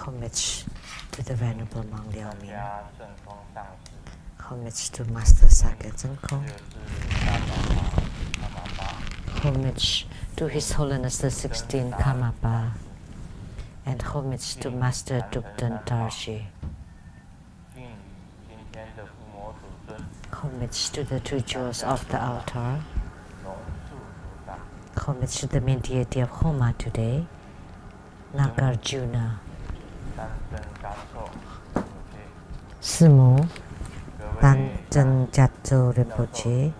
Homage to the Venerable Monk Liao Min. Homage to Master Sakya Zengkong. Homage to His Holiness the 16th Karmapa. And homage to Master Dukden Tarshi. Homage to the two jewels of the altar. Homage to the main deity of Homa today, Nagarjuna. Sumo, Tanchen Jatso Rinpoche,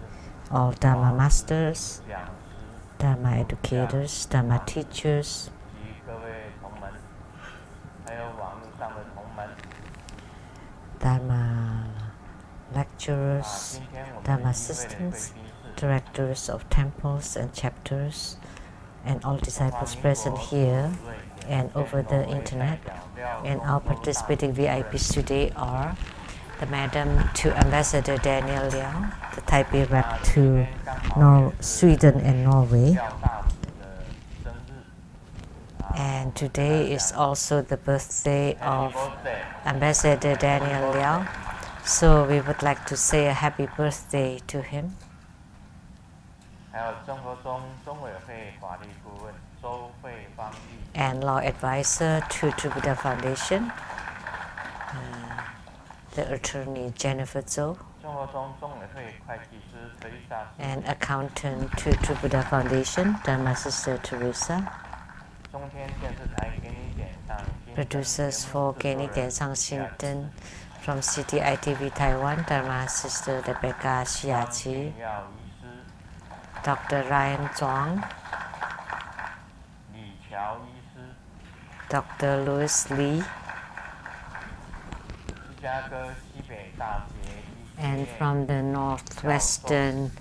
all Dharma masters, Dharma educators, Dharma teachers, Dharma lecturers, Dharma assistants, directors of temples and chapters, and all disciples present here and over the internet. And our participating VIPs today are the Madam to Ambassador Daniel Liang, the Taipei rep to Sweden and Norway. And today is also the birthday of Ambassador Daniel Liang, so we would like to say a happy birthday to him. And law advisor to True Buddha Foundation, the attorney Jennifer Zhou, and accountant to True Buddha Foundation, Dharma Sister Teresa, producers for Geni Diansang Shinten from CTI TV Taiwan, Dharma Sister Rebecca Xiachi, Dr. Ryan Zhuang, Dr. Louis Lee, and from the Northwestern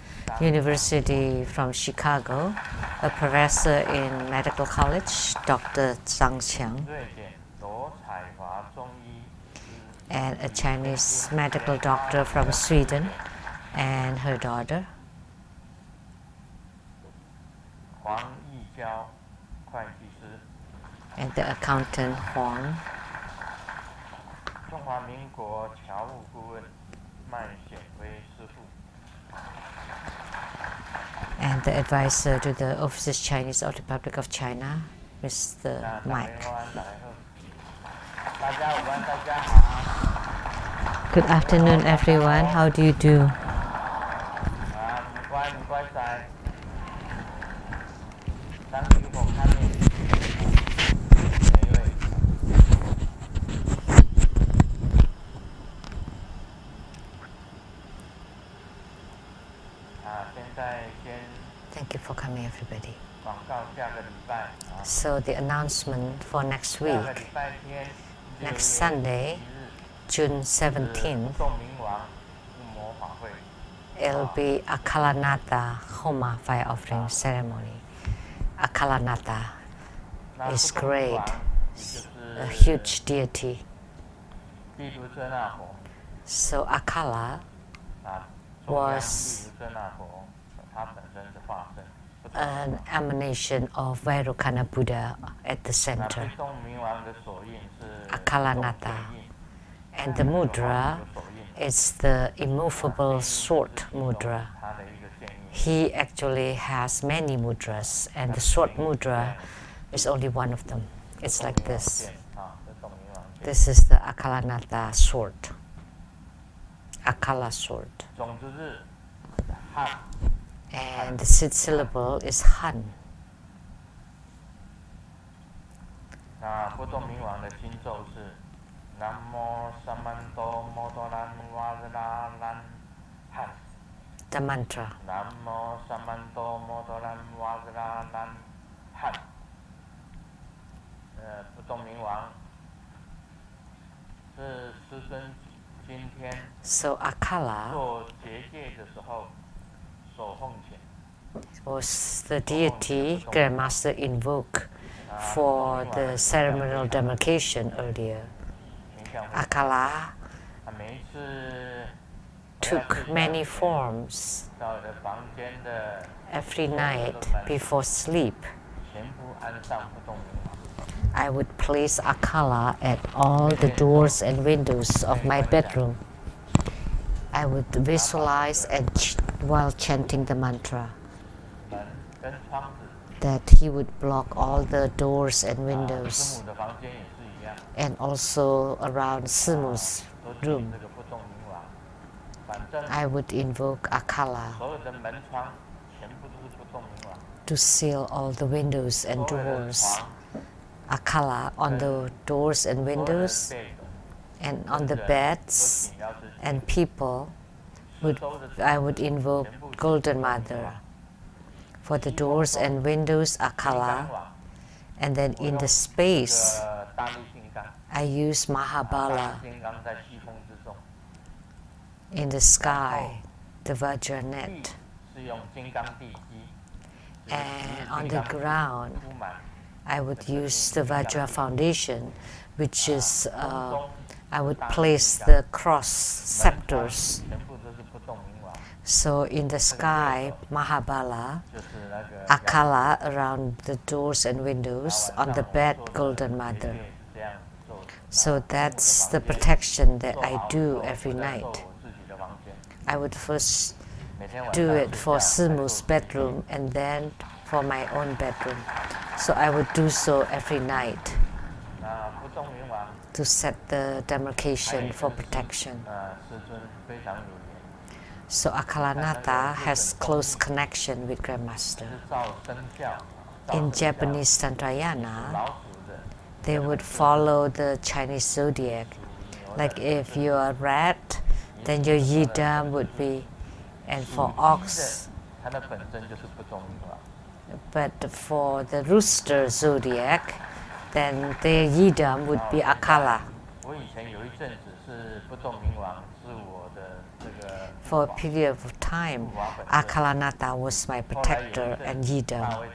University from Chicago, a professor in medical college, Dr. Zhang Qiang, and a Chinese medical doctor from Sweden and her daughter, and the accountant Huang, and the advisor to the Overseas Chinese of the Republic of China, Mr. Mike. Good afternoon, everyone. How do you do? Thank you for coming, everybody. So the announcement for next week, next Sunday, June 17th, it'll be a Kalanata Homa fire offering ceremony. A Kalanata is great, a huge deity. So Akala was an emanation of Vairocana Buddha at the center, Akalanata. And the mudra is the immovable sword mudra. He actually has many mudras, and the sword mudra is only one of them. It's like this. This is the Akalanata sword. Akala sword. And the sixth syllable is Han. The mantra. So Akala was the deity Grandmaster invoked for the ceremonial demarcation earlier. Akala took many forms every night before sleep. I would place akala at all the doors and windows of my bedroom. I would visualize and while chanting the mantra that he would block all the doors and windows, and also around Simu's room. I would invoke akala to seal all the windows and doors. Akala on the doors and windows, and on the beds and people. I would invoke Golden Mother. For the doors and windows, akala, and then in the space, I use Mahabala. In the sky, the Vajra net, and on the ground, I would use the Vajra foundation, which is, I would place the cross scepters. So in the sky, Mahabala, akala around the doors and windows, on the bed, Golden Mother. So that's the protection that I do every night. I would first do it for Simu's bedroom and then for my own bedroom. So I would do so every night to set the demarcation for protection. So Akalanata has close connection with Grandmaster. In Japanese Tantrayana, they would follow the Chinese zodiac. Like if you are rat, then your yidam would be, and for ox. But for the rooster zodiac, then their yidam would be akala. For a period of time, Akalanata was my protector and yidam.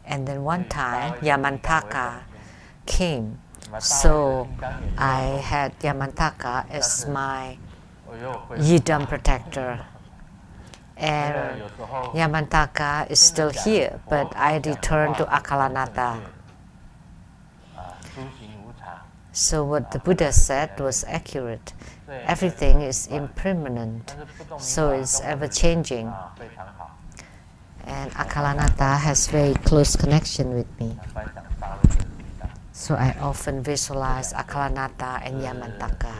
And then one time, Yamantaka came. So I had Yamantaka as my yidam protector. And Yamantaka is still here, but I returned to Akalanata. So what the Buddha said was accurate. Everything is impermanent, so it's ever-changing. And Akalanata has very close connection with me. So I often visualize Akalanata and Yamantaka.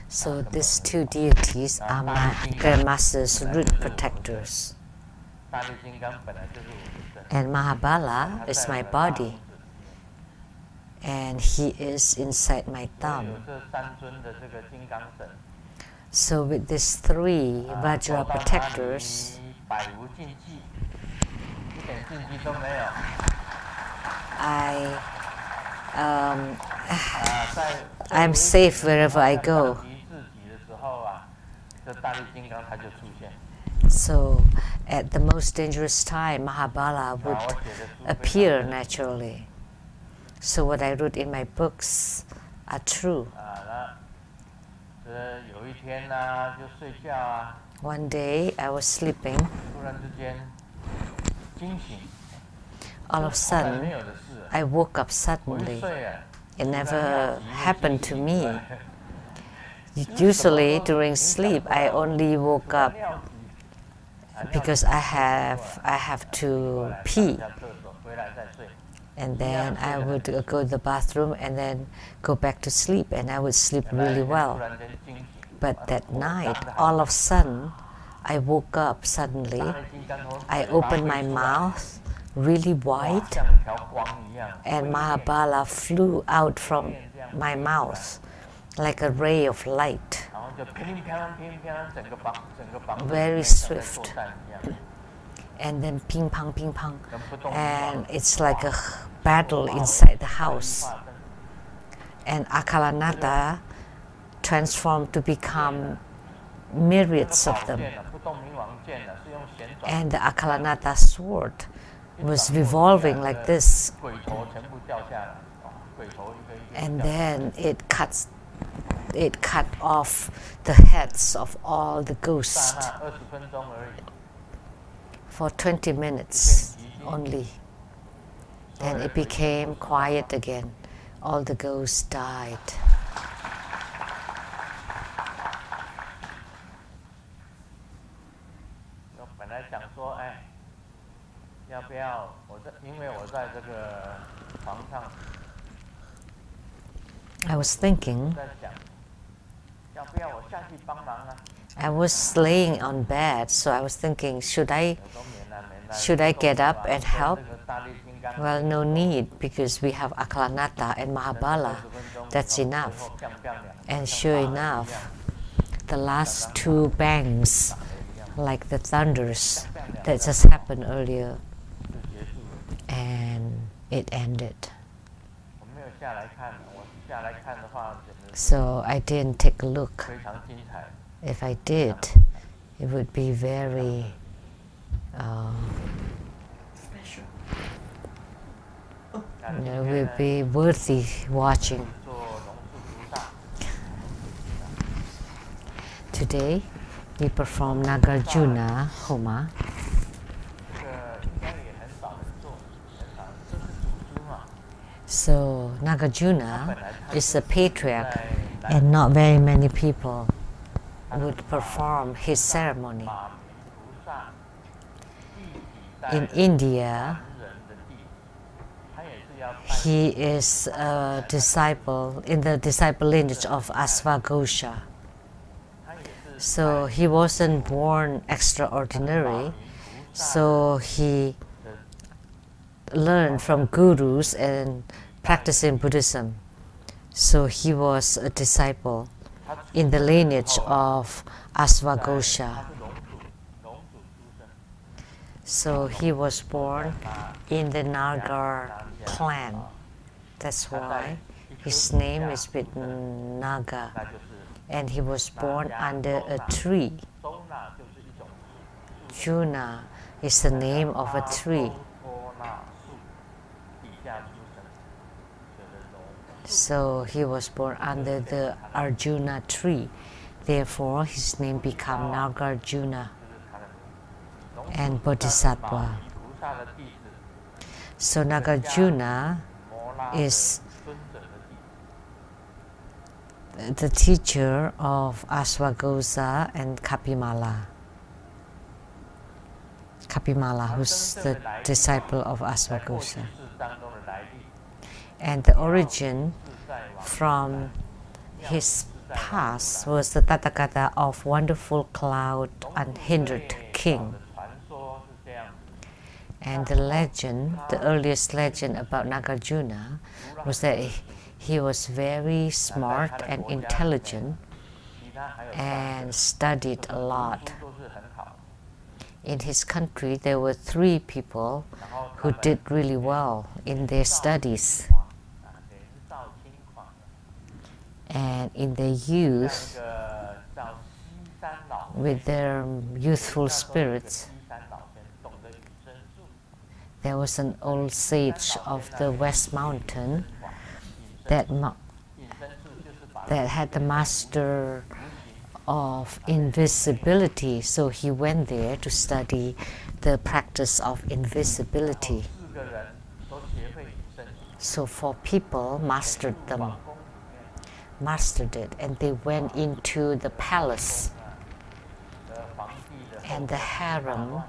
So these two deities are my Grandmaster's root protectors. And Mahabala is my body, and he is inside my thumb. So with these three Vajra protectors, I'm safe wherever I go. So at the most dangerous time, Mahabala would appear naturally. So what I wrote in my books are true. One day I was sleeping. All of a sudden, I woke up suddenly. It never happened to me. Usually during sleep, I only woke up because I have to pee. And then I would go to the bathroom and then go back to sleep, and I would sleep really well. But that night, all of a sudden, I woke up suddenly. I opened my mouth really wide, and Mahabala flew out from my mouth like a ray of light, very swift. And then ping pong, and it's like a battle inside the house. And Akalanata transformed to become myriads of them. And the Akalanata sword was revolving like this. And then it cut off the heads of all the ghosts. For 20 minutes, only. Then it became quiet again. All the ghosts died. I was thinking, I was laying on bed, so I was thinking, should I get up and help? Well, no need, because we have Akalanata and Mahabala. That's enough. And sure enough, the last two bangs, like the thunders that just happened earlier, and it ended. So I didn't take a look. If I did, it would be very it would be worthy watching. Today we perform Nagarjuna Homa. So Nagarjuna is a patriarch, and not very many people would perform his ceremony. In India, he is a disciple in the disciple lineage of Asvaghosha. So he wasn't born extraordinary, so he learned from gurus and practicing Buddhism. So he was a disciple in the lineage of Asvaghosha. So he was born in the Nagar clan. That's why his name is with Naga. And he was born under a tree. Juna is the name of a tree. So he was born under the Arjuna tree. Therefore, his name became Nagarjuna and Bodhisattva. So Nagarjuna is the teacher of Asvaghosha and Kapimala. Kapimala, who's the disciple of Asvaghosha. And the origin from his past was the Tathagata of wonderful cloud unhindered king. And the legend, the earliest legend about Nagarjuna was that he was very smart and intelligent and studied a lot. In his country, there were 3 people who did really well in their studies. And in their youth, with their youthful spirits, there was an old sage of the West Mountain that had the master of invisibility. So he went there to study the practice of invisibility. So 4 people mastered it, and they went into the palace. And the harem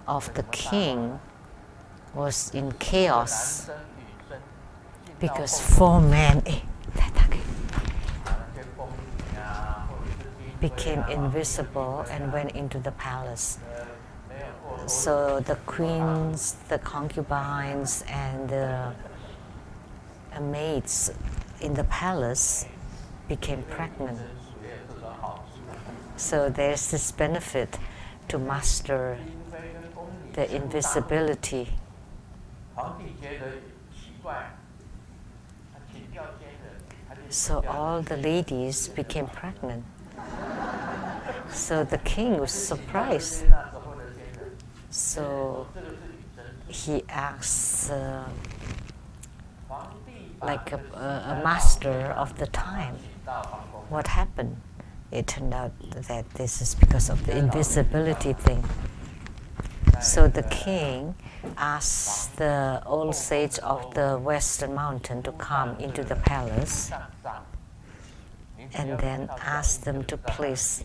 of the king was in chaos because 4 men became invisible and went into the palace. So the queens, the concubines, and the maids in the palace became pregnant. So there's this benefit to master the invisibility. So all the ladies became pregnant. So the king was surprised. So he asked like a master of the time, what happened? It turned out that this is because of the invisibility thing. So the king asked the old sage of the western mountain to come into the palace, and then asked them to place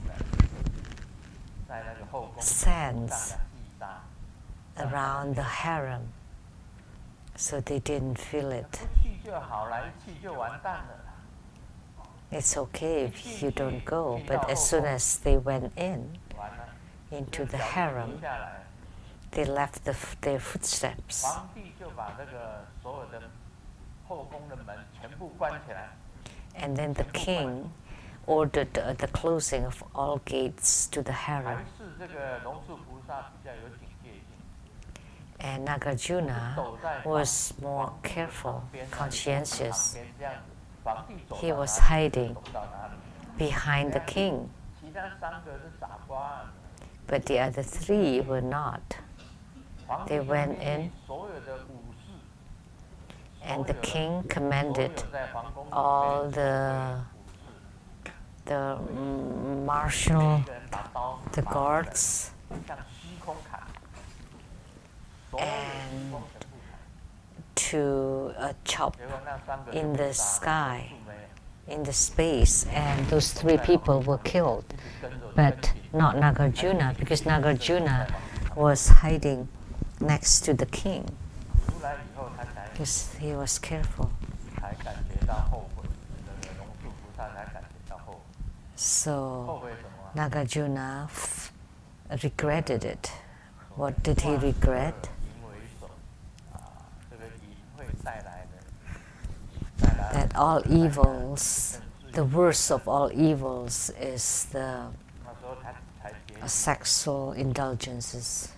sands around the harem so they didn't feel it. It's okay if you don't go, but as soon as they went into the harem, they left their footsteps. And then the king ordered the closing of all gates to the harem. And Nagarjuna was more careful, conscientious. He was hiding behind the king. But the other three were not. They went in, and the king commanded all the marshal, the guards, and to chop in the sky, in the space, and those three people were killed, but not Nagarjuna, because Nagarjuna was hiding next to the king because he was careful. So Nagarjuna regretted it. What did he regret? That all evils, the worst of all evils is the sexual indulgences.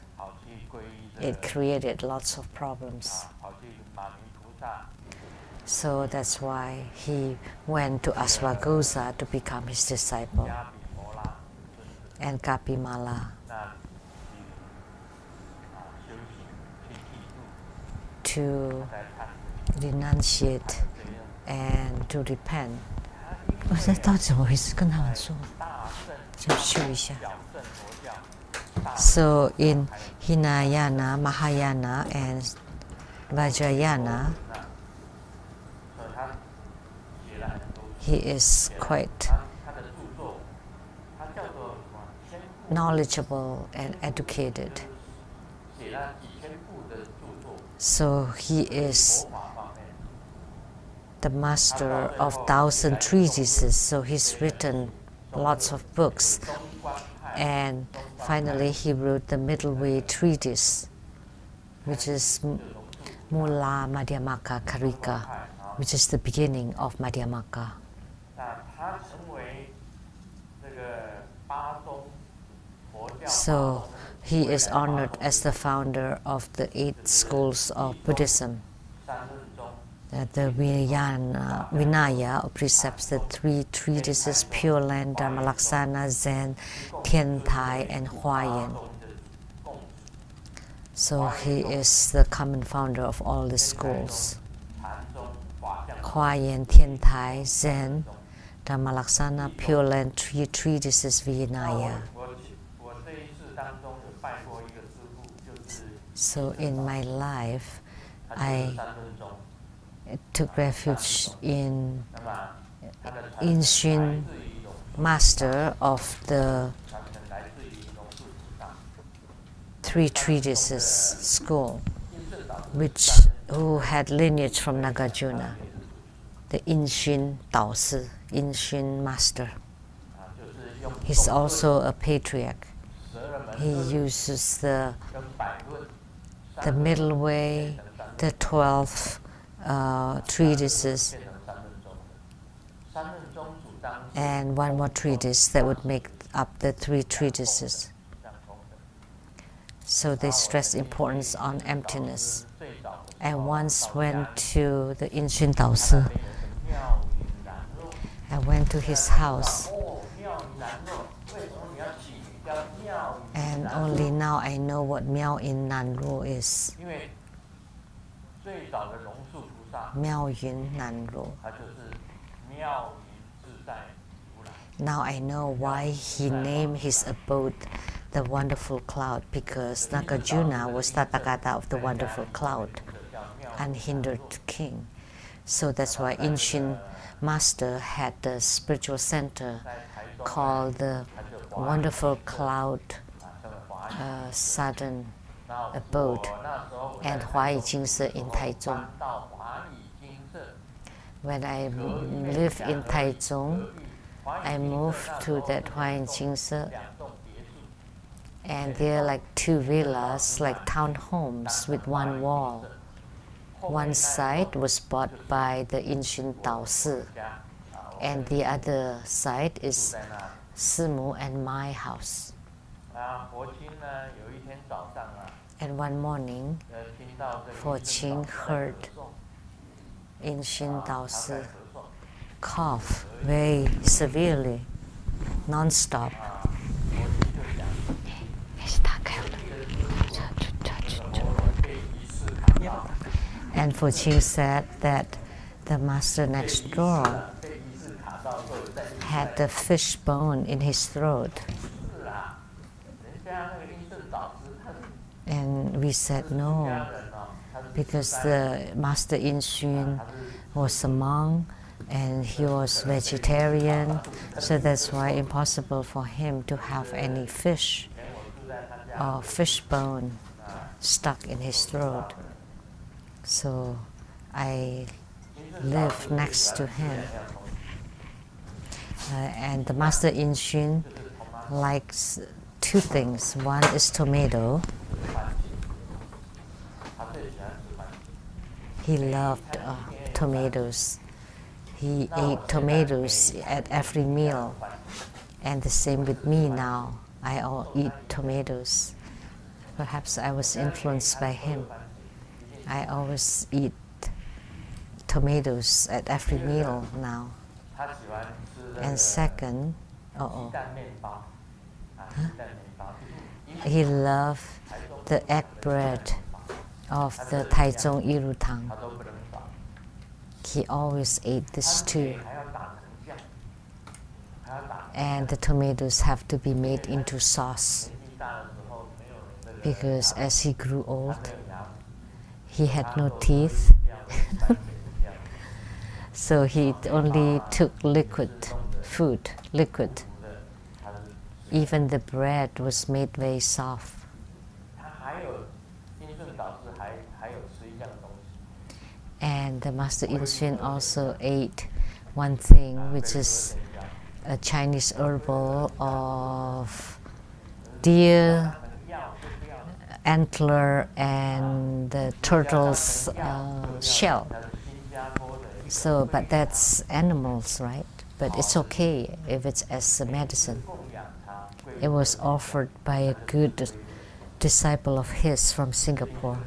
It created lots of problems. So that's why he went to Asvagosa to become his disciple, and Kapimala to renunciate and to repent. 我在到底怎么回事？跟他们说，就修一下。So in Hinayana, Mahayana, and Vajrayana, he is quite knowledgeable and educated. So he is the master of 1,000 treatises. So he's written lots of books, and finally he wrote the Middle Way Treatise, which is Mula Madhyamaka Karika, which is the beginning of Madhyamaka. So he is honored as the founder of the 8 schools of Buddhism. The Vinaya, or precepts, the 3 treatises, Pure Land, Dharmalaksana, Zen, Tian Tai, and Huayan. So he is the common founder of all the schools. Huayan, Tian Tai, Zen, Dharmalaksana, Pure Land, 3 treatises, Vinaya. So in my life, I took refuge in Inshin, master of the 3 treatises school, who had lineage from Nagarjuna, the Inshin Daosi, Inshin master. He's also a patriarch. He uses the middle way, the 12 treatises, and one more treatise that would make up the 3 treatises. So they stress importance on emptiness. I once went to the Inshin Daosi. I went to his house, and only now I know what Miao in Nanru is. Miao Yun Nanru. Now I know why he named his abode the wonderful cloud, because Nagarjuna was Tathagata of the wonderful cloud, unhindered king. So that's why ancient master had the spiritual center called the wonderful cloud southern abode, and Huayi Jingse in Taichung. When I lived in Taichung, I moved to that Huayi Jingse, and there are like 2 villas, like townhomes with 1 wall. One side was bought by the ancient Tao Si, and the other side is Simu and my house. And one morning, Forqing heard ancient Tao Si cough very severely, non-stop. And Forqing said that the master next door had the fish bone in his throat. And we said no, because the master Inxun was a monk and he was vegetarian, so that's why impossible for him to have any fish or fish bone stuck in his throat. So I lived next to him. And the master Inxun likes 2 things. One is tomato. He loved tomatoes. He ate tomatoes at every meal. And the same with me now. I all eat tomatoes. Perhaps I was influenced by him. I always eat tomatoes at every meal now. And second, he loved the egg bread of the Taichung Irutang. He always ate this too. And the tomatoes have to be made into sauce, because as he grew old, he had no teeth. So he only took liquid food, liquid. Even the bread was made very soft. And the Master Inxun also ate one thing, which is a Chinese herbal of deer antler and the turtle's shell. So, but that's animals, right? But it's okay if it's as a medicine. It was offered by a good disciple of his from Singapore.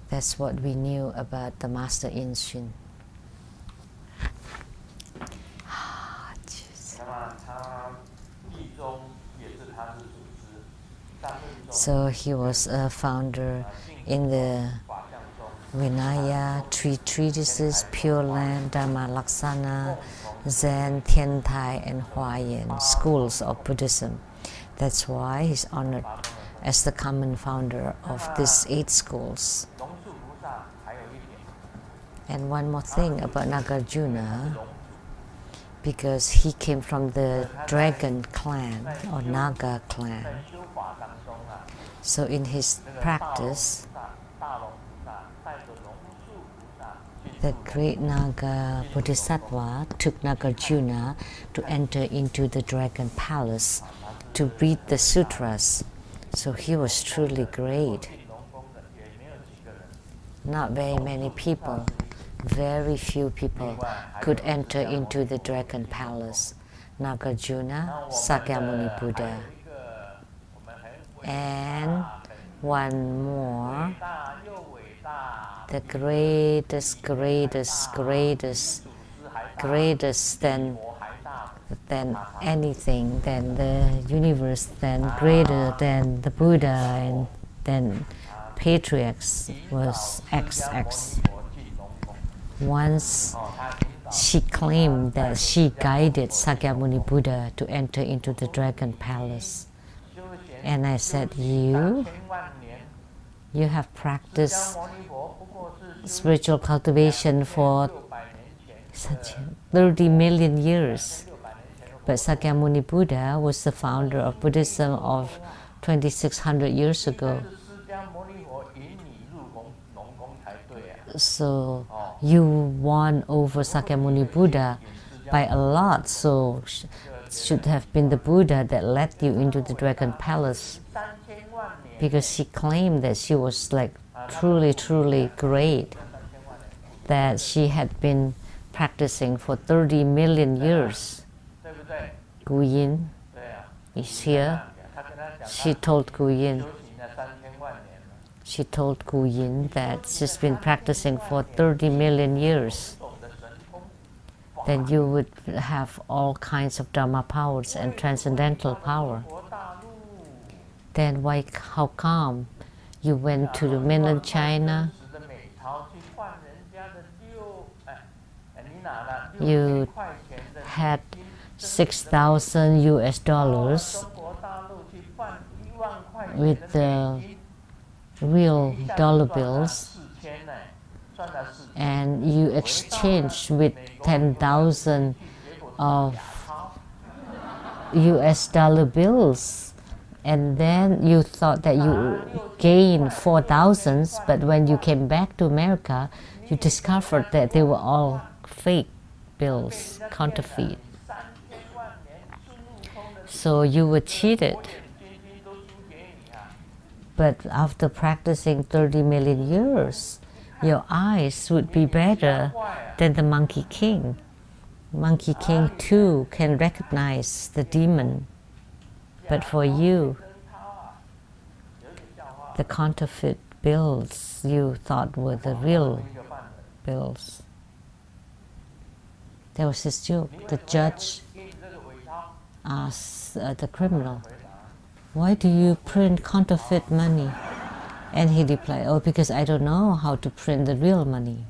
That's what we knew about the Master Inxun. So he was a founder in the Vinaya, 3 treatises, Pure Land, Dharma Laksana, Zen, Tiantai, and Huayan schools of Buddhism. That's why he's honored as the common founder of these 8 schools. And one more thing about Nagarjuna, because he came from the dragon clan or Naga clan. So in his practice, the great Naga Bodhisattva took Nagarjuna to enter into the dragon palace to read the sutras. So he was truly great. Not very many people, very few people could enter into the dragon palace. Nagarjuna, Sakyamuni Buddha. And one more, the greatest than anything, than the universe, than greater than the Buddha, and than patriarchs was XX. Once she claimed that she guided Sakyamuni Buddha to enter into the dragon palace. And I said, you have practiced spiritual cultivation for 30 million years. But Sakyamuni Buddha was the founder of Buddhism of 2600 years ago. So you won over Sakyamuni Buddha by a lot, so should have been the Buddha that led you into the Dragon Palace, because she claimed that she was like truly great, that she had been practicing for 30 million years. Gu Yin is here. She told Gu Yin that she's been practicing for 30 million years. Then you would have all kinds of Dharma powers and transcendental power. Then how come you went to mainland China? You had 6,000 US dollars with the real dollar bills, and you exchanged with 10,000 of US dollar bills, and then you thought that you gained 4,000, but when you came back to America, you discovered that they were all fake bills, counterfeit. So you were cheated. But after practicing 30 million years, your eyes would be better than the Monkey King. Monkey King too can recognize the demon. But for you, the counterfeit bills you thought were the real bills. There was this joke. The judge asked the criminal, "Why do you print counterfeit money?" And he replied, "Oh, because I don't know how to print the real money."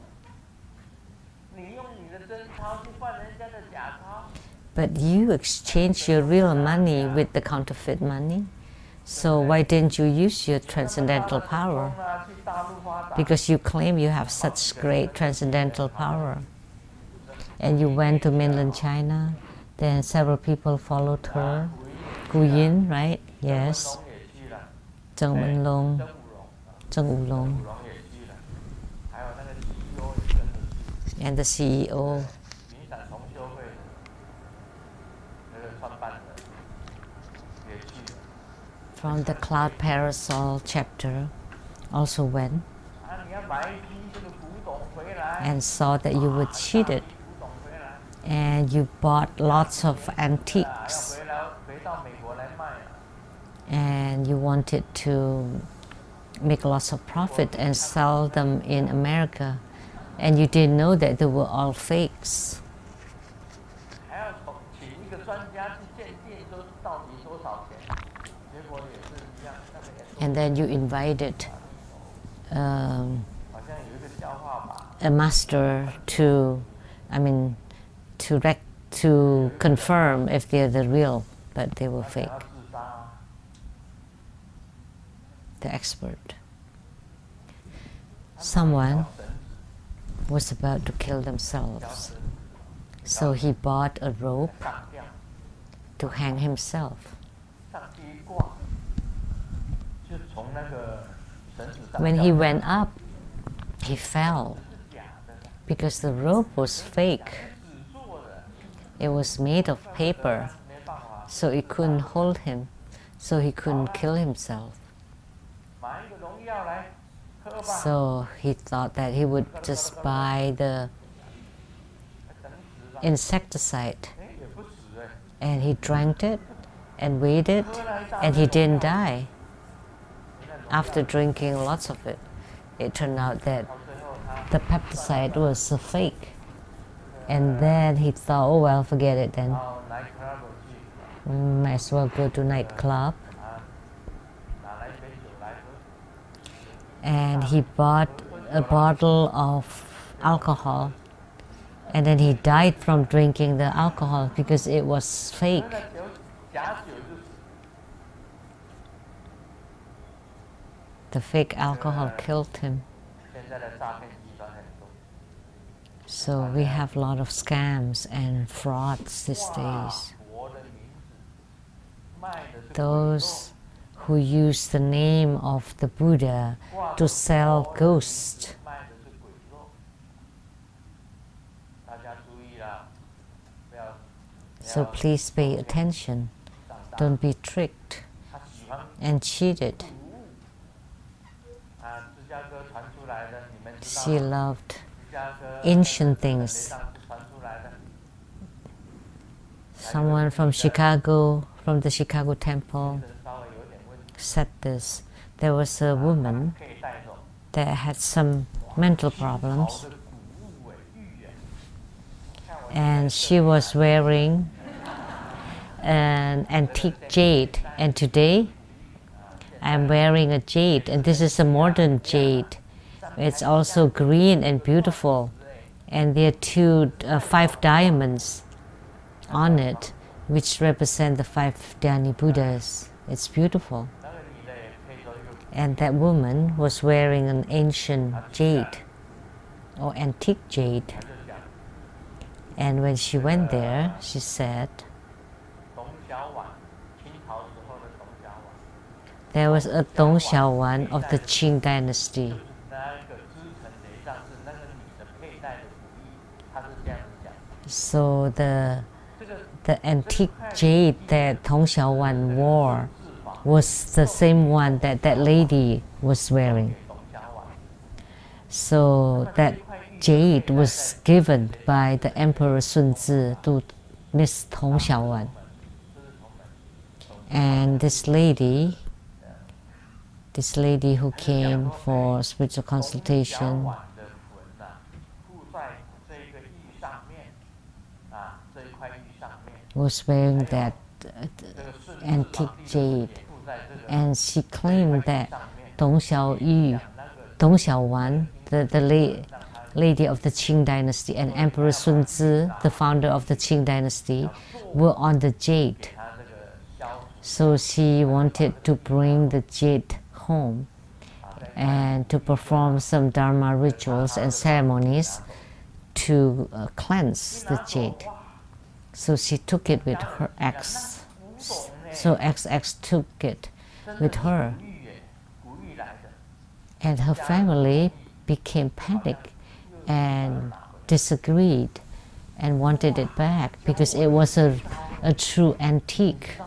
But you exchange your real money with the counterfeit money. So why didn't you use your transcendental power? Because you claim you have such great transcendental power. And you went to mainland China, then several people followed her. Gu Yin, right? Yes. Zheng Wenlong, Zheng Wulong, and the CEO. From the Cloud Parasol chapter also went and saw that you were cheated, and you bought lots of antiques, and you wanted to make lots of profit and sell them in America, and you didn't know that they were all fakes. And then you invited a master to confirm if they're the real, but they were fake. The expert. Someone was about to kill themselves, so he bought a rope to hang himself. When he went up, he fell because the rope was fake. It was made of paper, so it couldn't hold him, so he couldn't kill himself. So he thought that he would just buy the insecticide, and he drank it and waited, and he didn't die. After drinking lots of it, it turned out that the pesticide was a fake. And then he thought, oh well, forget it then. Might as well go to nightclub. And he bought a bottle of alcohol, and then he died from drinking the alcohol because it was fake. The fake alcohol killed him. So we have a lot of scams and frauds these days. Those who use the name of the Buddha to sell ghosts. So please pay attention. Don't be tricked and cheated. She loved ancient things. Someone from Chicago, from the Chicago temple, said this. There was a woman that had some mental problems, and she was wearing an antique jade, and today I'm wearing a jade, and this is a modern jade. It's also green and beautiful, and there are 5 diamonds on it, which represent the 5 Dhyani Buddhas. It's beautiful. And that woman was wearing an ancient jade, or antique jade. And when she went there, she said, there was a Dong Xiaowan of the Qing dynasty. So the antique jade that Dong Xiaowan wore was the same one that that lady was wearing. So that jade was given by the Emperor Sun Tzu to Miss Dong Xiaowan. And this lady who came for spiritual consultation was wearing that antique jade, and she claimed that Dong Xiaowan, the lady of the Qing dynasty, and Emperor Sun Tzu, the founder of the Qing dynasty, were on the jade. So she wanted to bring the jade home and to perform some Dharma rituals and ceremonies to cleanse the jade. So she took it with her ex. So XX took it with her. And her family became panicked and disagreed and wanted it back because it was a true antique.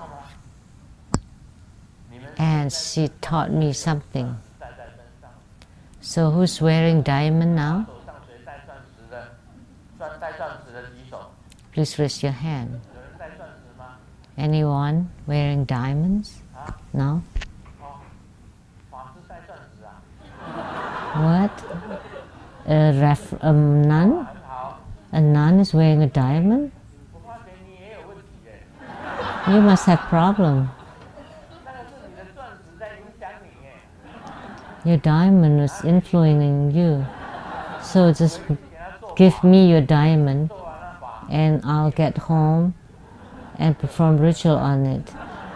And she taught me something. So who's wearing diamond now? Please raise your hand. Anyone wearing diamonds? No? What? A nun? A nun is wearing a diamond? You must have problem. Your diamond is influencing you. So just give me your diamond and I'll get home and perform ritual on it.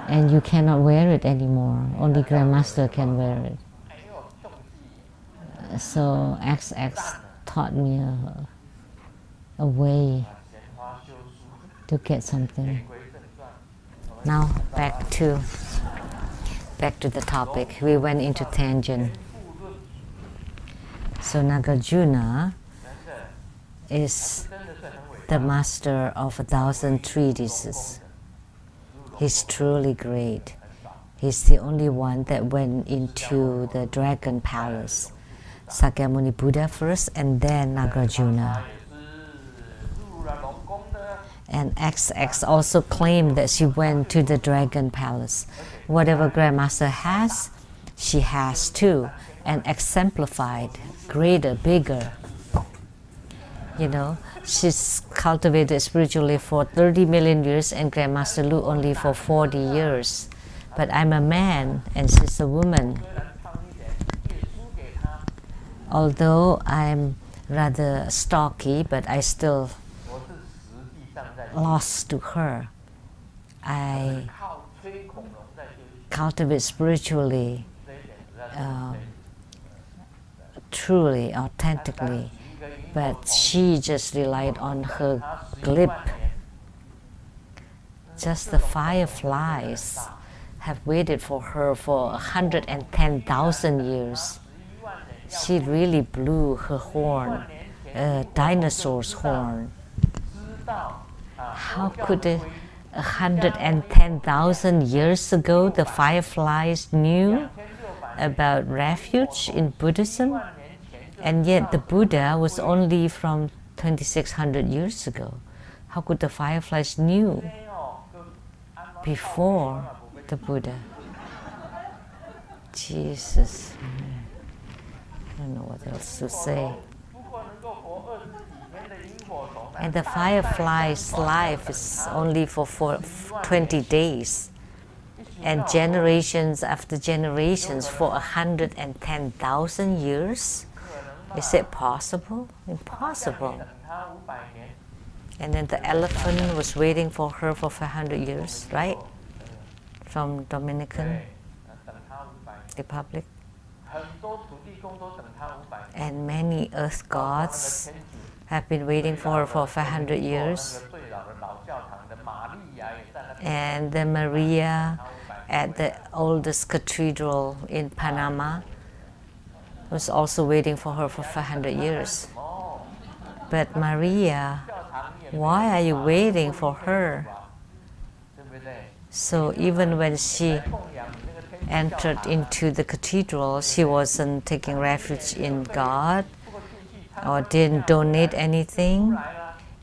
And you cannot wear it anymore. Only Grandmaster can wear it. So XX taught me a way to get something. Now back to the topic. We went into tangent. So Nagarjuna is the master of 1,000 treatises. He's truly great. He's the only one that went into the dragon palace. Sakyamuni Buddha first and then Nagarjuna. And XX also claimed that she went to the dragon palace. Whatever Grandmaster has, she has too, and exemplified, greater, bigger. You know, she's cultivated spiritually for 30 million years and Grandmaster Lu only for 40 years. But I'm a man and she's a woman. Although I'm rather stocky, but I still lost to her. I cultivate spiritually truly, authentically, but she just relied on her glib. Just the fireflies have waited for her for 110,000 years. She really blew her horn, a dinosaur's horn. How could 110,000 years ago the fireflies knew about refuge in Buddhism? And yet the Buddha was only from 2600 years ago. How could the fireflies knew before the Buddha? Jesus, I don't know what else to say. And the firefly's life is only for 20 days. And generations after generations for 110,000 years? Is it possible? Impossible. And then the elephant was waiting for her for 500 years, right? From Dominican Republic. And many earth gods have been waiting for her for 500 years. And the Maria at the oldest cathedral in Panama was also waiting for her for 500 years. But Maria, why are you waiting for her? So even when she entered into the cathedral, she wasn't taking refuge in God or didn't donate anything.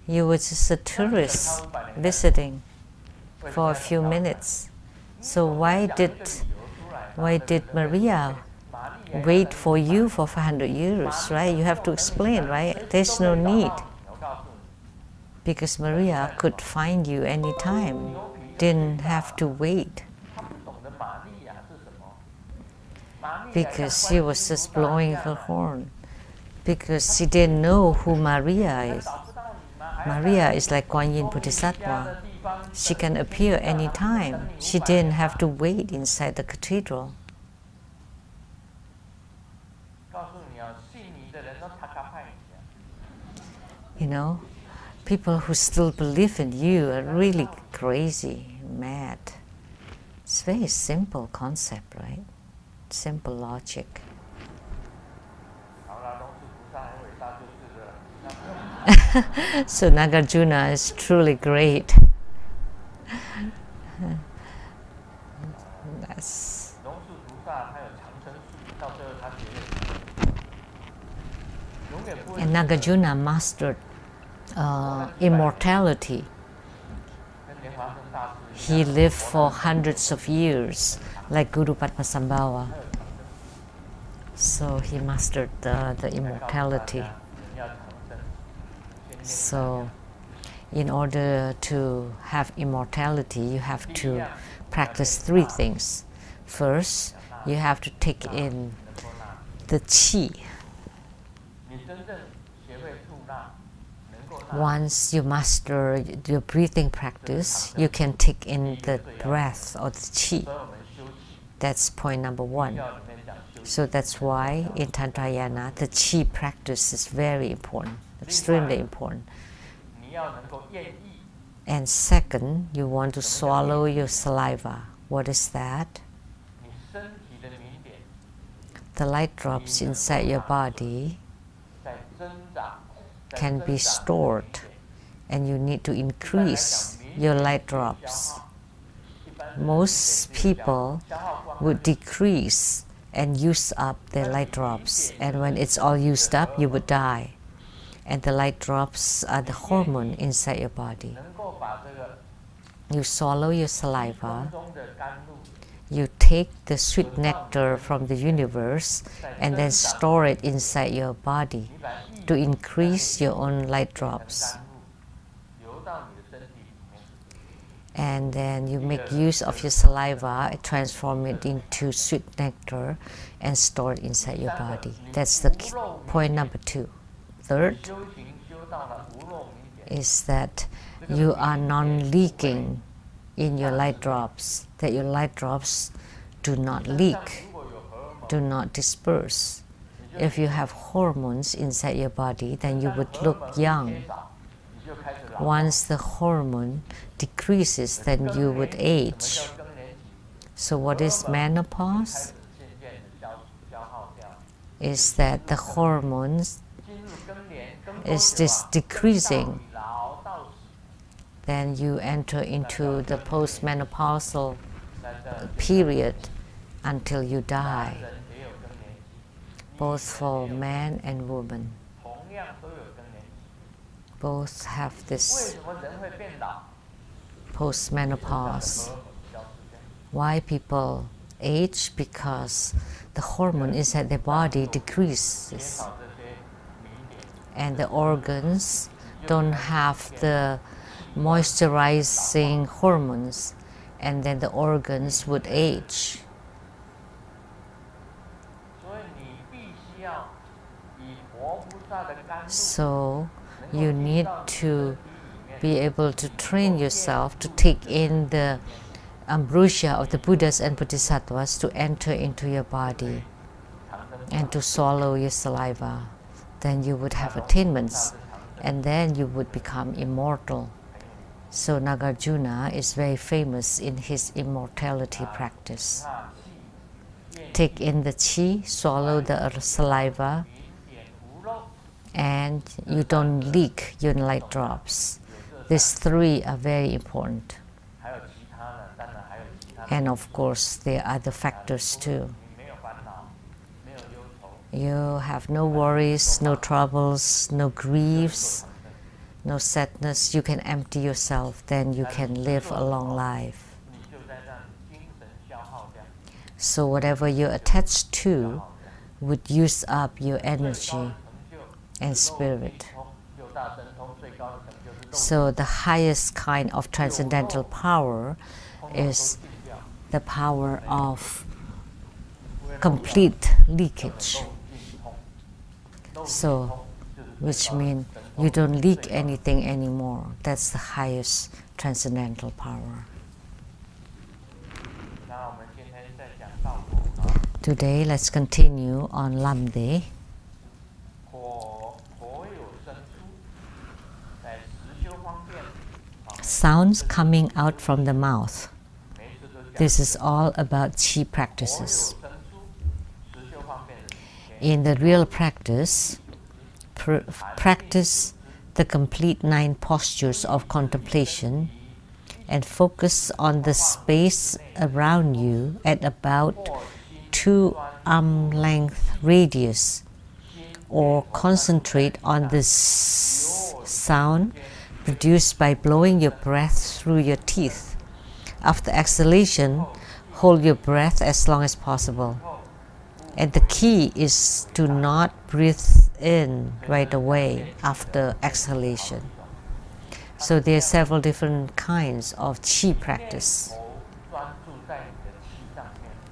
You were just a tourist visiting for a few minutes. So why did Maria wait for you for 500 years, right? You have to explain, right? There's no need. Because Maria could find you anytime, didn't have to wait. Because she was just blowing her horn. Because she didn't know who Maria is. Maria is like Kuan Yin Bodhisattva. She can appear anytime. She didn't have to wait inside the cathedral. You know, people who still believe in you are really crazy, mad. It's a very simple concept, right? Simple logic. So Nagarjuna is truly great. That's and Nagarjuna mastered immortality. He lived for hundreds of years, like Guru Padmasambhava. So he mastered the immortality. So in order to have immortality, you have to practice three things. First, you have to take in the qi. Once you master your breathing practice, you can take in the breath or the qi. That's point number one. So that's why in Tantrayana, the qi practice is very important, extremely important. And second, you want to swallow your saliva. What is that? The light drops inside your body can be stored, and you need to increase your light drops. Most people would decrease and use up their light drops, and when it's all used up, you would die. And the light drops are the hormone inside your body. You swallow your saliva, you take the sweet nectar from the universe and then store it inside your body to increase your own light drops. And then you make use of your saliva, transform it into sweet nectar and store it inside your body. That's the point number two. Third is that you are non-leaking in your light drops, that your light drops do not leak. do not disperse. If you have hormones inside your body, then you would look young. Once the hormone decreases, then you would age. So what is menopause? Is that the hormones is decreasing. Then you enter into the postmenopausal period until you die, both for man and woman. Both have this postmenopause. Why people age? Because the hormone inside their body decreases, and the organs don't have the moisturizing hormones, and then the organs would age. So you need to be able to train yourself to take in the ambrosia of the Buddhas and Bodhisattvas to enter into your body and to swallow your saliva. Then you would have attainments, and then you would become immortal. So Nagarjuna is very famous in his immortality practice. Take in the chi, swallow the saliva, and you don't leak your light drops. These three are very important. And of course, there are other factors too. You have no worries, no troubles, no griefs, no sadness. You can empty yourself, then you can live a long life. So whatever you're attached to would use up your energy and spirit. So the highest kind of transcendental power is the power of complete leakage. So, which means you don't leak anything anymore. That's the highest transcendental power. Today, let's continue on Lamdre. Sounds coming out from the mouth. This is all about chi practices. In the real practice, practice the complete 9 postures of contemplation and focus on the space around you at about 2 arm length radius, or concentrate on the sound produced by blowing your breath through your teeth. After exhalation, hold your breath as long as possible. And the key is to not breathe in right away after exhalation. So there are several different kinds of chi practice.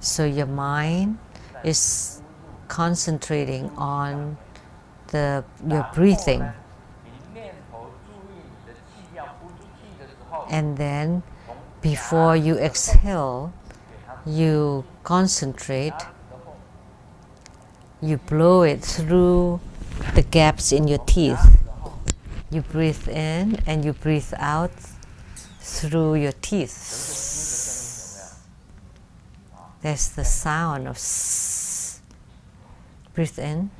So your mind is concentrating on your breathing. And then before you exhale, you concentrate, you blow it through the gaps in your teeth. You breathe in and you breathe out through your teeth. That's the sound of s. Breathe in.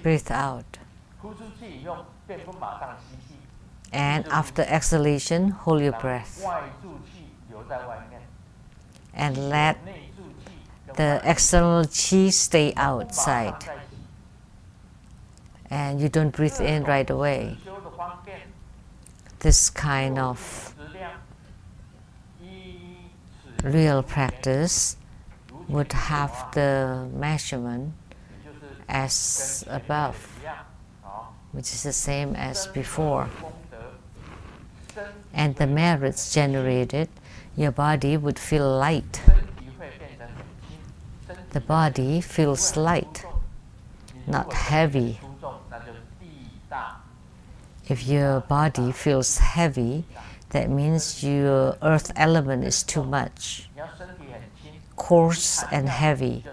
Breathe out. And after exhalation, hold your breath. And let the external chi stay outside. And you don't breathe in right away. This kind of real practice would have the measurement as above, which is the same as before. And the merits generated, your body would feel light. The body feels light, not heavy. If your body feels heavy, That means your earth element is too much, coarse and heavy.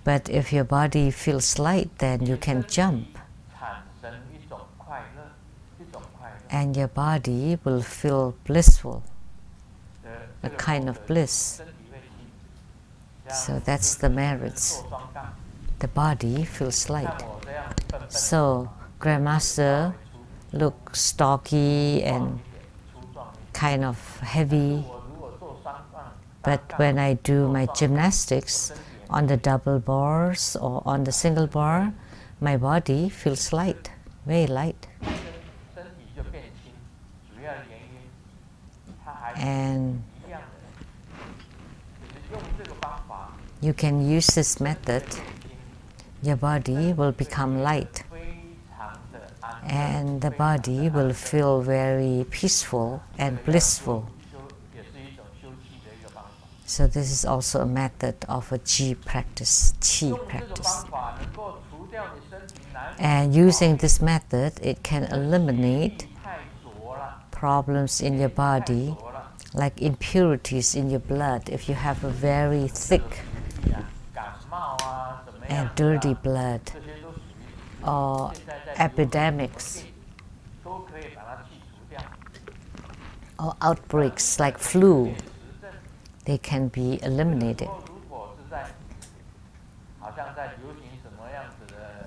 But if your body feels light, then you can jump. And your body will feel blissful, a kind of bliss. So that's the merits. The body feels light. So Grandmaster looks stocky and kind of heavy. But when I do my gymnastics on the double bars or on the single bar, my body feels light, very light. And you can use this method, your body will become light. And the body will feel very peaceful and blissful. So this is also a method of a Qi practice, And using this method, it can eliminate problems in your body, like impurities in your blood. If you have a very thick and dirty blood, or epidemics, or outbreaks like flu, they can be eliminated.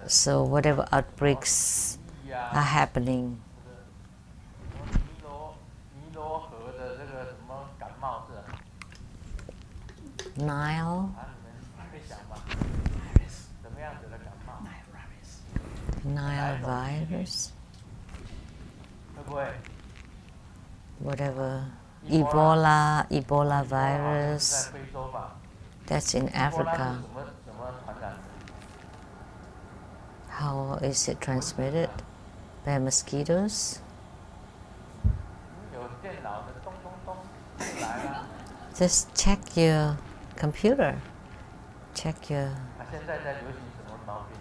So whatever outbreaks are happening, Nile virus, whatever, Ebola virus, that's in Africa. How is it transmitted? By mosquitoes? Just check your computer, check your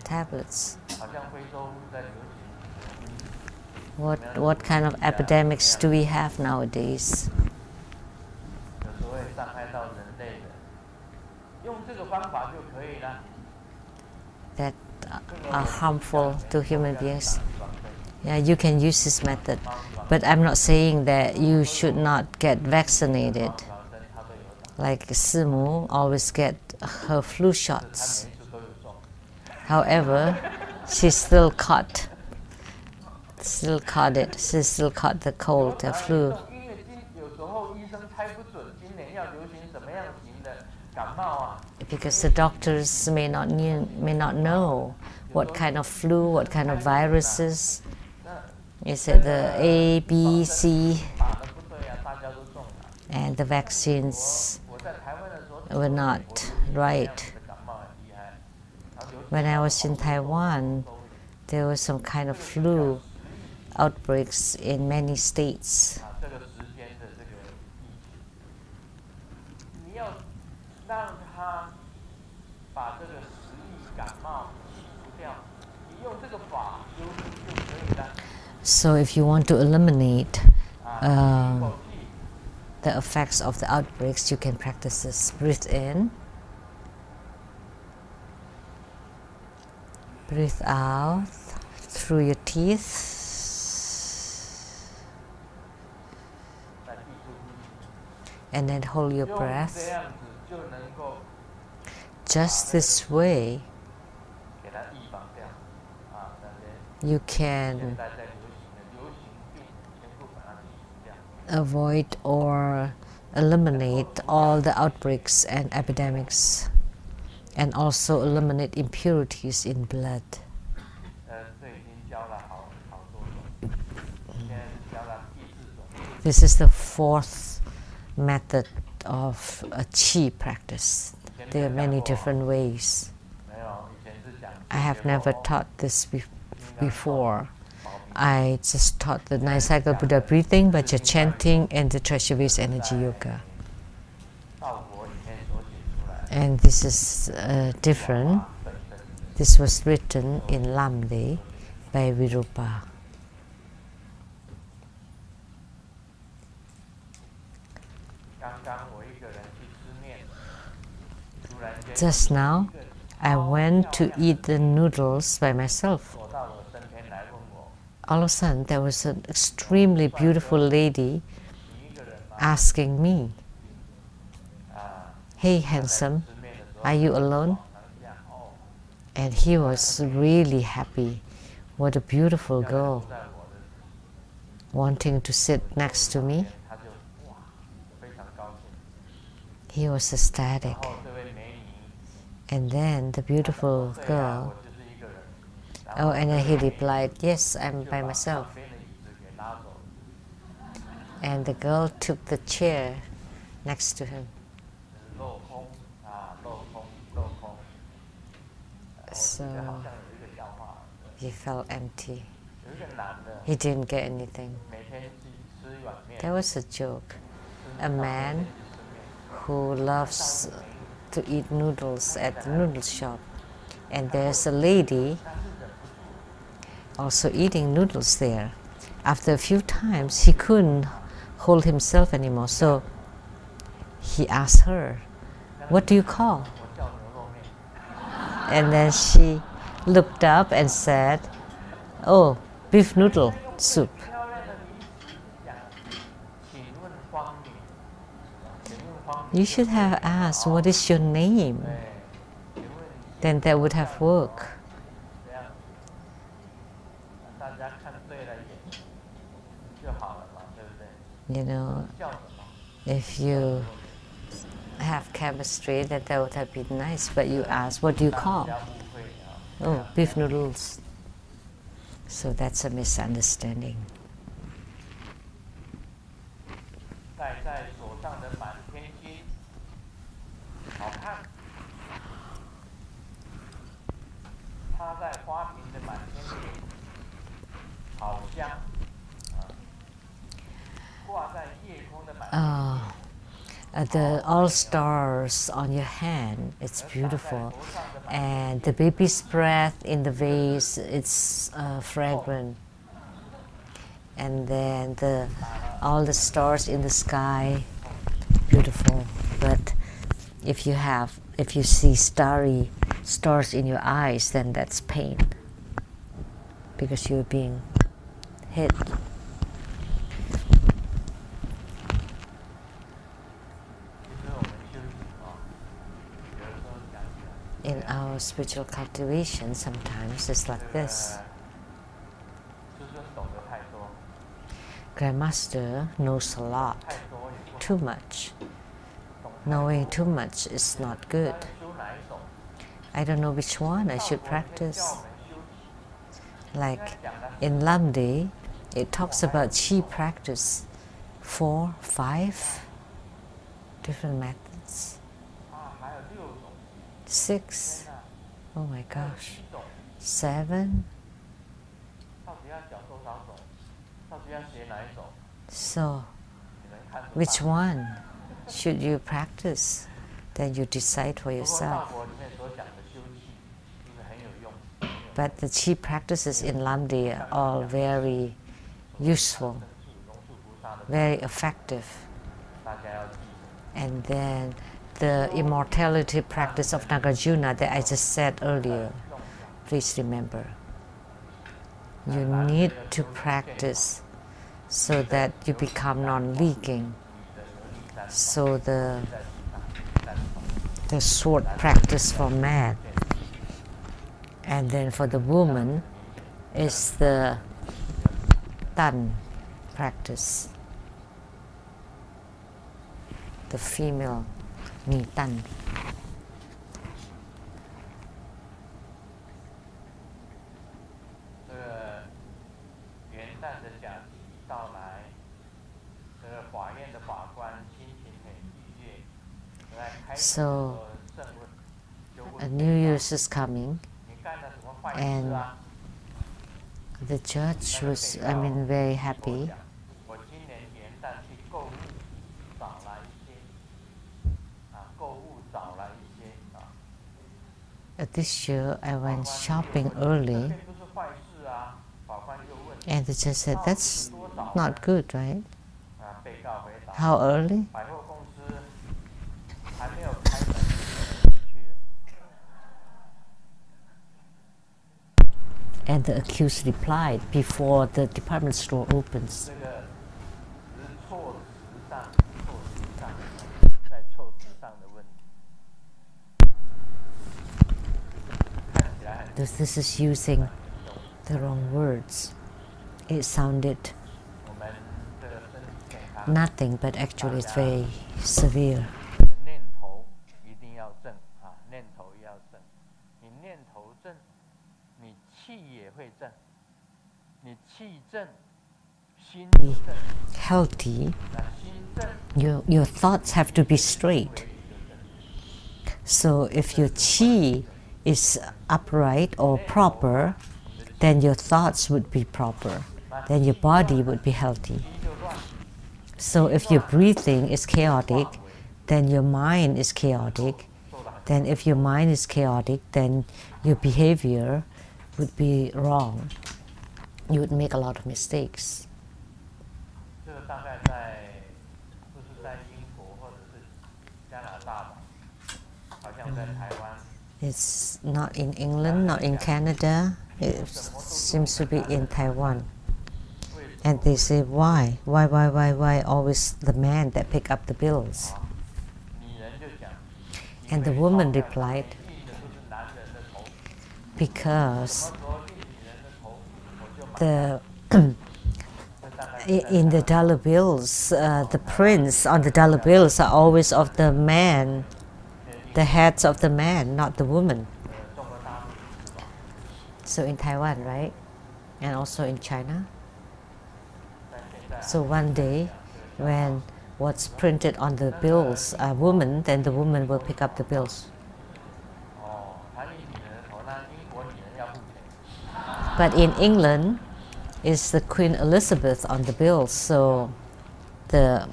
tablets. What kind of epidemics do we have nowadays? That are harmful to human beings. Yeah, you can use this method, but I'm not saying that you should not get vaccinated. Like Simu always get her flu shots. However, she still caught it. She still caught the cold, the flu. Because the doctors may not know what kind of flu, what kind of viruses. Is it the A, B, C? And the vaccines were not right. When I was in Taiwan, there was some kind of flu outbreaks in many states. So if you want to eliminate the effects of the outbreaks, you can practice this. Breathe in, breathe out through your teeth, and then hold your breath. Just this way, you can avoid or eliminate all the outbreaks and epidemics, and also eliminate impurities in blood. This is the fourth method of a Qi practice. There are many different ways. I have never taught this before. I just taught the 9 cycle Buddha breathing, Vajra chanting, and the treasure-based energy yoga. And this is different. This was written in Lamdre by Virupa. Just now, I went to eat the noodles by myself. All of a sudden, there was an extremely beautiful lady asking me, "Hey, handsome, are you alone?" And he was really happy. What a beautiful girl, wanting to sit next to me. He was ecstatic. And then the beautiful girl, oh, and then he replied, "Yes, I'm by myself." And the girl took the chair next to him. So he felt empty. He didn't get anything. That was a joke. A man who loves to eat noodles at the noodle shop, and there's a lady also eating noodles there. After a few times, he couldn't hold himself anymore, so he asked her, "What do you call?" And then she looked up and said, "Oh, beef noodle soup." You should have asked, "What is your name?" Then that would have worked. You know, if you have chemistry, that would have been nice, but you ask, "What do you call?" "Oh, beef noodles." So that's a misunderstanding. The all stars on your hand, it's beautiful. And the baby's breath in the vase, it's fragrant. And then all the stars in the sky, beautiful. But if you see starry stars in your eyes, then that's pain, because you're being hit. In our spiritual cultivation, sometimes it's like this. Grandmaster knows a lot, too much. Knowing too much is not good. I don't know which one I should practice. Like in Lamdre, it talks about chi practice, 4, 5 different methods. 6, oh my gosh, 7. So, which one should you practice? Then you decide for yourself. But the chi practices in Lamdre are all very useful, very effective. And then the immortality practice of nagarjuna that I just said earlier, please remember. You need to practice so that you become non-leaking. So the sword practice for man, and then for the woman is the tan practice, the female mi tan. So a New Year's is coming, and the judge was, very happy. This year I went shopping early, and the judge said, "That's not good, right? How early?" And the accused replied before the department store opens. This is using the wrong words. It sounded nothing, but actually it's very severe. Healthy, your thoughts have to be straight. So if your chi is upright or proper, then your thoughts would be proper, then your body would be healthy. So if your breathing is chaotic, then your mind is chaotic. Then if your mind is chaotic, then your behavior would be wrong. You would make a lot of mistakes. It's not in England, not in Canada. It seems to be in Taiwan. And they say, why? Why always the man that pick up the bills? And the woman replied, because in the dollar bills, the prints on the dollar bills are always of the man, the heads of the man, not the woman. So in Taiwan, right? And also in China. So one day, when what's printed on the bills are women, then the woman will pick up the bills. But in England, it's the Queen Elizabeth on the bills, so the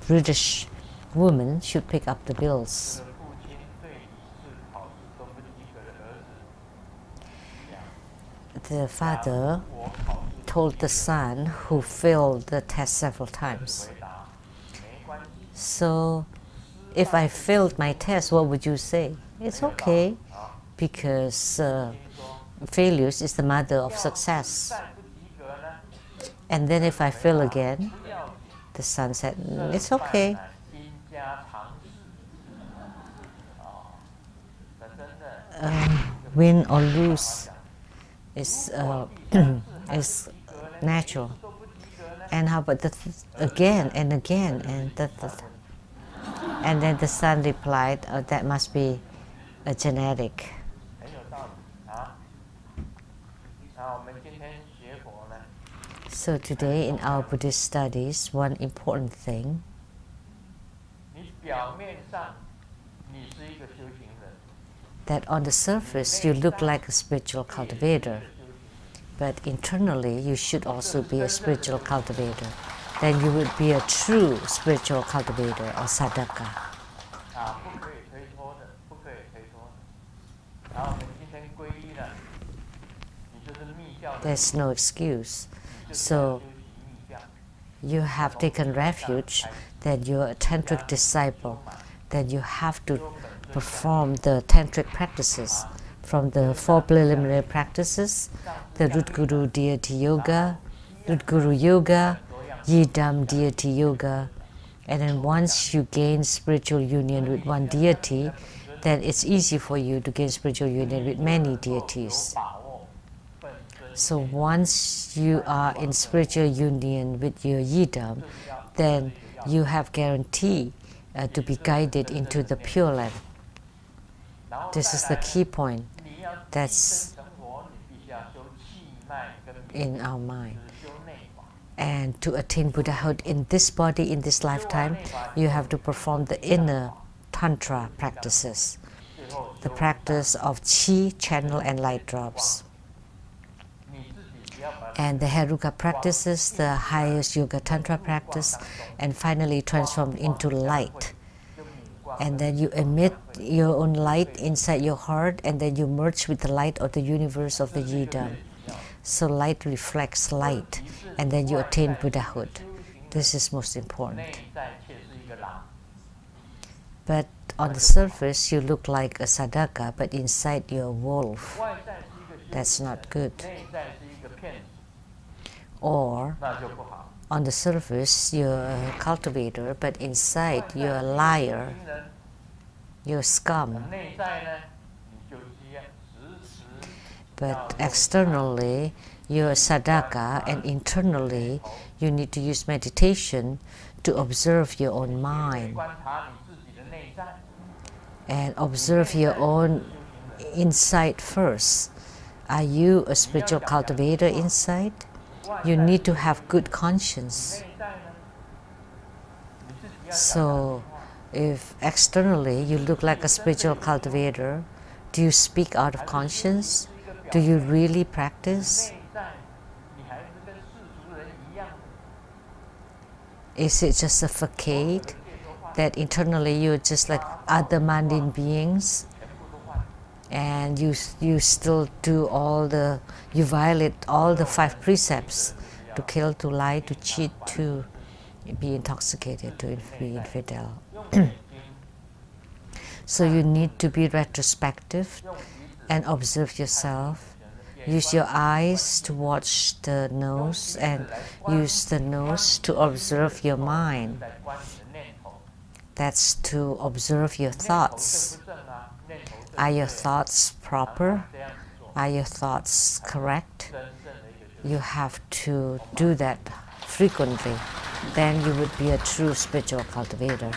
British woman should pick up the bills. The father told the son who failed the test several times, so if I failed my test, what would you say? It's okay, because failures is the mother of success. And then if I fail again, the son said, it's okay. Win or lose is natural. And how about again and again, and then the son replied, oh, that must be a genetic. So today in our Buddhist studies, one important thing, that on the surface you look like a spiritual cultivator, but internally you should also be a spiritual cultivator. Then you would be a true spiritual cultivator or sadhaka. There's no excuse. So you have taken refuge, that you're a tantric disciple, then you have to perform the tantric practices, from the 4 preliminary practices, the root guru deity yoga, root guru yoga, yidam deity yoga, and then once you gain spiritual union with one deity, then it's easy for you to gain spiritual union with many deities. So once you are in spiritual union with your yidam, then you have guarantee to be guided into the Pure Land. This is the key point that's in our mind. And to attain Buddhahood in this body, in this lifetime, you have to perform the inner Tantra practices, the practice of Chi, channel, and light drops. And the Heruka practices, the highest Yoga Tantra practice, and finally transformed into light. And then you emit your own light inside your heart, and then you merge with the light of the universe of the Yidam. So light reflects light, and then you attain Buddhahood. This is most important. But on the surface, you look like a sadhaka, but inside you're a wolf. That's not good. Or on the surface you're a cultivator, but inside you're a liar, you're scum. But externally you're a sadhaka, and internally you need to use meditation to observe your own mind and observe your own inside first. Are you a spiritual cultivator inside? You need to have good conscience. So if externally you look like a spiritual cultivator, do you speak out of conscience? Do you really practice? Is it just a facade that internally you're just like other mundane beings, and you still do you violate all the 5 precepts: to kill, to lie, to cheat, to be intoxicated, to be infidel. So you need to be retrospective and observe yourself. Use your eyes to watch the nose, and use the nose to observe your mind. That's to observe your thoughts. Are your thoughts proper? Are your thoughts correct? You have to do that frequently. Then you would be a true spiritual cultivator.